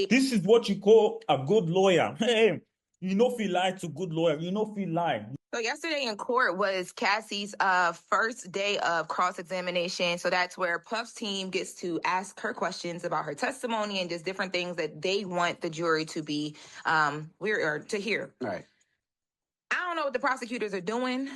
say This is what you call a good lawyer. Hey, you know feel lie to good lawyer. You know feel lie. so yesterday in court was Cassie's first day of cross-examination. So that's where Puff's team gets to ask her questions about her testimony and just different things that they want the jury to be or to hear. All right. I don't know what the prosecutors are doing.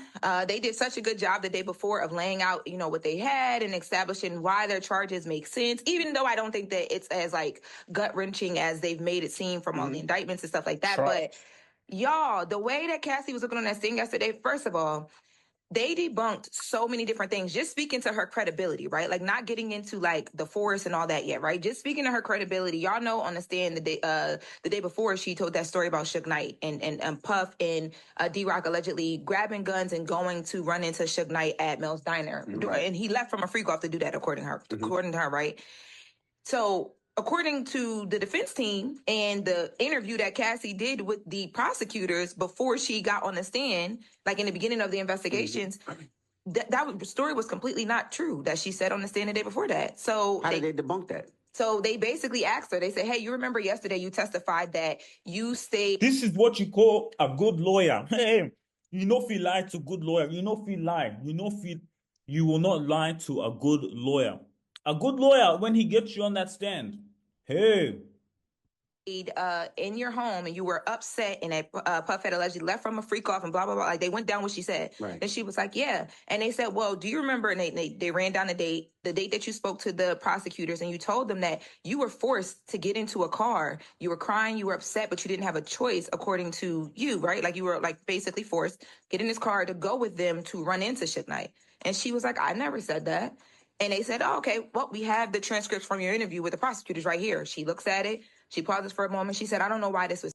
They did such a good job the day before of laying out, what they had and establishing why their charges make sense, even though I don't think that it's as like gut wrenching as they've made it seem from all the indictments and stuff like that. Right. But y'all, the way that Cassie was looking on that thing yesterday, first of all, they debunked so many different things, just speaking to her credibility, right? Like not getting into like the force and all that yet, right? Just speaking to her credibility. Y'all know on the stand the day before she told that story about Suge Knight and Puff and D-Rock allegedly grabbing guns and going to run into Suge Knight at Mel's Diner. Right. And he left from a freak off to do that, according to her, right? So according to the defense team and the interview that Cassie did with the prosecutors before she got on the stand, like in the beginning of the investigations, that story was completely not true that she said on the stand the day before that. So how did they debunk that? So they basically asked her, they said, hey, you remember yesterday you testified that you stayed. This is what you call a good lawyer. Hey, you know feel lie to good lawyer. You know feel lie. You will not lie to a good lawyer. A good lawyer, when he gets you on that stand, hey, in your home and you were upset and that Puff had allegedly left from a freak off and blah, blah, blah. Like they went down what she said. Right. And she was like, yeah. And they said, well, do you remember? And they ran down the date that you spoke to the prosecutors and you told them that you were forced to get into a car. You were crying, you were upset, but you didn't have a choice according to you, right? Like you were like basically forced get in this car to go with them to run into Suge Knight. And she was like, I never said that. And they said, oh, okay, well, we have the transcripts from your interview with the prosecutors right here. She looks at it. She pauses for a moment. She said, I don't know why this was